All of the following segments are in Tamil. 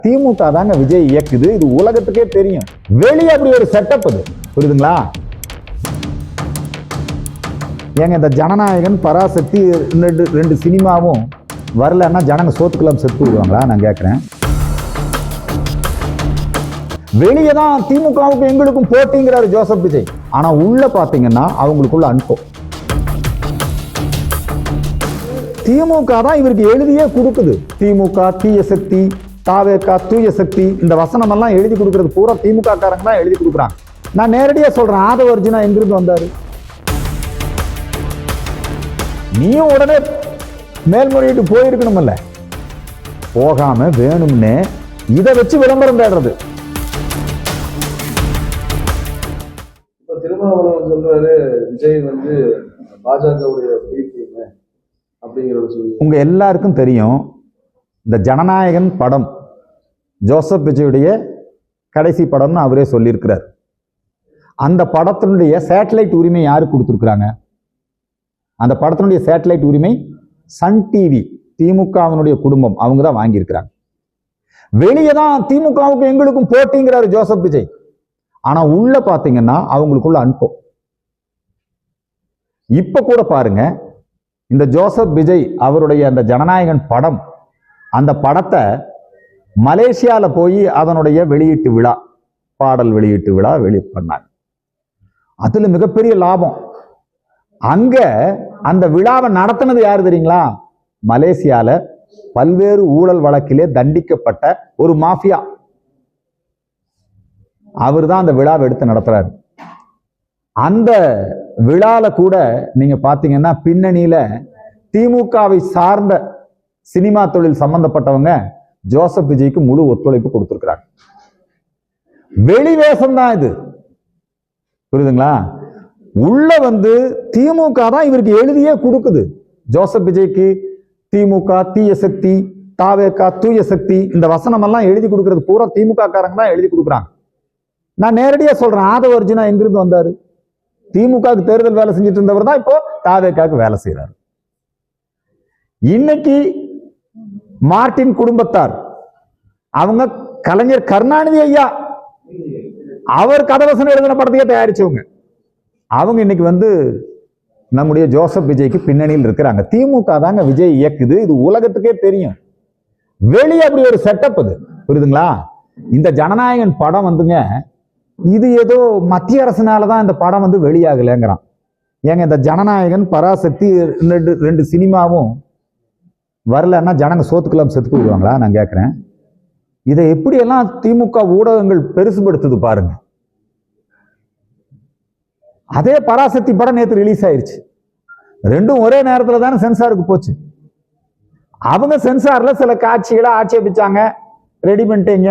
திமுக தாங்க விஜய் இயக்குது. இது உலகத்துக்கே தெரியும். வெளியே அப்படி ஒரு செட்டப் அது, புரியுதுங்களா? ஏங்க இந்த ஜனநாயகன், பராசக்தி ரெண்டு சினிமாவும் வரலன்னா ஜனங்க சோத்துக்குலாம் செத்து விடுவாங்களா? நான் கேட்கிறேன். வெளியே தான் திமுகவுக்கும் எங்களுக்கும் போட்டிங்கிறாரு ஜோசப் விஜய். ஆனா உள்ள பாத்தீங்கன்னா அவங்களுக்குள்ள அனுப்பம். திமுக தான் இவருக்கு எழுதியே கொடுக்குது. திமுக தீய சக்தி, தாவேகா தூய சக்தி, இந்த வசனம் எல்லாம் எழுதி கொடுக்கறது பூரா திமுக காரங்க தான் எழுதி கொடுக்குறாங்க. நான் நேரடியா சொல்றேன், ஆதவ அர்ஜுனா எங்கிருந்து வந்தாரு? நீயும் உடனே மேல்முறையீட்டு போயிருக்கணும்ல, போகாம வேணும்னு இதை வச்சு விளம்பரம் தேடுறது. திருமாவளவன் சொல்றாரு விஜய் வந்து பாஜகவுடைய அப்படிங்கிற சொல்லி. உங்க எல்லாருக்கும் தெரியும், இந்த ஜனநாயகன் படம் ஜோசப் விஜயுடைய கடைசி படம்னு அவரே சொல்லியிருக்கிறார். அந்த படத்தினுடைய சேட்டலைட் உரிமை யாரு கொடுத்துருக்குறாங்க? அந்த படத்தினுடைய சேட்டலைட் உரிமை சன் டிவி, திமுகவினுடைய குடும்பம், அவங்க தான் வாங்கியிருக்கிறாங்க. வெளியே தான் திமுகவுக்கும் எங்களுக்கும் போட்டிங்கிறாரு ஜோசப் விஜய். ஆனா உள்ள பாத்தீங்கன்னா அவங்களுக்குள்ள அனுப்பம். இப்ப கூட பாருங்க, இந்த ஜோசப் விஜய் அவருடைய அந்த ஜனநாயகன் படம், அந்த படத்தை மலேசியால போய் அதனுடைய வெளியீட்டு விழா, பாடல் வெளியீட்டு விழா பண்ணாங்க. அதுல மிகப்பெரிய லாபம். அங்க அந்த விழாவை நடத்தினது யாரு தெரியுங்களா? மலேசியால பல்வேறு ஊழல் வழக்கிலே தண்டிக்கப்பட்ட ஒரு மாஃபியா. அவர் தான் அந்த விழாவை எடுத்து நடத்துறாரு. அந்த விழால கூட நீங்க பாத்தீங்கன்னா பின்னணியில திமுகவை சார்ந்த சினிமா தொழில் சம்பந்தப்பட்டவங்க ஜோசப் விஜய்க்கு முழு ஒத்துழைப்பு கொடுத்திருக்கிறாங்க. வெளிவேசம் தான் இது, புரியுதுங்களா? உள்ள வந்து திமுக தான் இவருக்கு எழுதியே கொடுக்குது. ஜோசப் விஜய்க்கு திமுக தீய சக்தி, தாவேகா தூய சக்தி, இந்த வசனம் எல்லாம் எழுதி கொடுக்கறது பூரா திமுக காரங்க தான் எழுதி கொடுக்குறாங்க. நான் நேரடியா சொல்றேன், ஆதவ அர்ஜுனா எங்கிருந்து வந்தாரு? திமுகவுக்கு தேர்தல் வேலை செஞ்சுட்டு இருந்தவர் தான் இப்போ தாவேகாவுக்கு வேலை செய்யறாரு. இன்னைக்கு மார்டின் குடும்பத்தார், அவங்க கலைஞர் கருணாநிதி ஐயா அவர் கதவசனம் எழுதின படத்தையே தயாரிச்சவங்க. அவங்க இன்னைக்கு வந்து நம்முடைய ஜோசப் விஜய்க்கு பின்னணியில் இருக்கிறாங்க. திமுக தாங்க விஜய் இயக்குது. இது உலகத்துக்கே தெரியும். வெளியே அப்படி ஒரு செட்டப் அது, புரியுதுங்களா? இந்த ஜனநாயகன் படம் வந்துங்க, இது ஏதோ மத்திய அரசினாலதான் இந்த படம் வந்து வெளியாகலைங்கிறான். ஏங்க இந்த ஜனநாயகன், பராசக்தி ரெண்டு சினிமாவும் வரலன்னா ஜனங்க சோத்துக்குலாம் செத்து போயிடுவாங்களா? நான் கேட்கிறேன். இதை எப்படியெல்லாம் திமுக ஊடகங்கள் பெருசுபடுத்துது பாருங்க. அதே பராசக்தி படம் நேற்று ரிலீஸ் ஆயிருச்சு. ரெண்டும் ஒரே நேரத்துல தானே சென்சாருக்கு போச்சு. அவங்க சென்சார்ல சில காட்சிகளை ஆட்சேபிச்சாங்க, ரெடி பண்ணிட்டீங்க.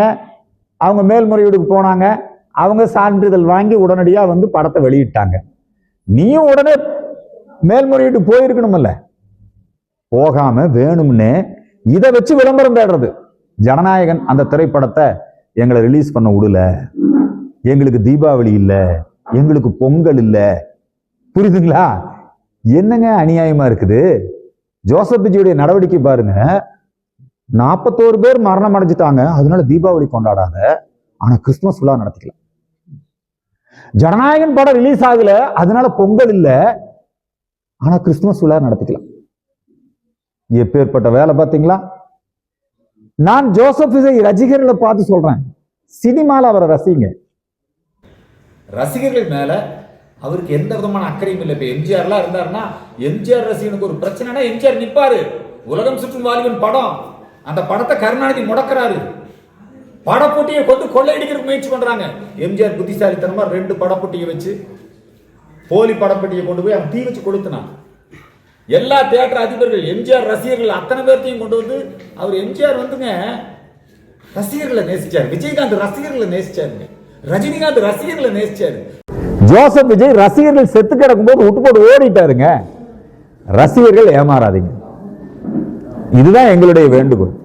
அவங்க மேல்முறையீடுக்கு போனாங்க, அவங்க சான்றிதழ் வாங்கி உடனடியா வந்து படத்தை வெளியிட்டாங்க. நீயும் உடனே மேல்முறையீட்டு போயிருக்கணும்ல, போகாம வேணும்னு இதை வச்சு விளம்பரம் தேடுறது. ஜனநாயகன் அந்த திரைப்படத்தை எங்களை ரிலீஸ் பண்ண விடல, எங்களுக்கு தீபாவளி இல்ல, எங்களுக்கு பொங்கல் இல்ல, புரியுதுங்களா? என்னங்க அநியாயமா இருக்குது. ஜோசப் விஜயுடைய நடவடிக்கை பாருங்க. 41 பேர் மரணம் அடைஞ்சிட்டாங்க, அதனால தீபாவளி கொண்டாடாத, ஆனா கிறிஸ்துமஸ் விழா நடத்திக்கலாம். ஜனநாயகன் படம் ரிலீஸ் ஆகல, அதனால பொங்கல் இல்ல, ஆனா கிறிஸ்துமஸ் விழா நடத்திக்கலாம். எப்பேற்பட்ட வேலை பாத்தீங்களா? நான் ஜோசப் விஜய் ரசிகர்களை பார்த்து சொல்றேன், சினிமால அவரை ரசிங்க. ரசிகர்கள் மேல அவருக்கு எந்த விதமான அக்கறையும் இல்லை. இப்ப எம்ஜிஆர்லாம் இருந்தாருன்னா, எம்ஜிஆர் ரசிகனுக்கு ஒரு பிரச்சனைனா எம்ஜிஆர் நிப்பாரு. உலகம் சுற்றும் வாலிபன் படம், அந்த படத்தை கருணாநிதி முடக்கிறாரு. படப்போட்டியை கொண்டு கொள்ளையடிக்கிறதுக்கு முயற்சி பண்றாங்க. எம்ஜிஆர் புத்திசாலித்தனமா 2 படப்போட்டியை வச்சு, போலி படப்பட்டியை கொண்டு போய் அவன் தீ வச்சு கொளுத்தினான். எல்லா தியேட்டர் அதிபர்கள், எம்ஜிஆர் ரசிகர்கள் அத்தனை பேர்த்தையும் கொண்டு வந்து, அவர் எம்ஜிஆர் வந்துங்க ரசிகர்களை நேசிச்சாரு. விஜயகாந்த் ரசிகர்களை நேசிச்சாருங்க, ரஜினிகாந்த் ரசிகர்களை நேசிச்சாரு. ஜோசப் விஜய் ரசிகர்கள் செத்து கிடக்கும் போது விட்டு போட்டு ஓடிட்டாருங்க. ரசிகர்கள் ஏமாறாதீங்க, இதுதான் எங்களுடைய வேண்டுகோள்.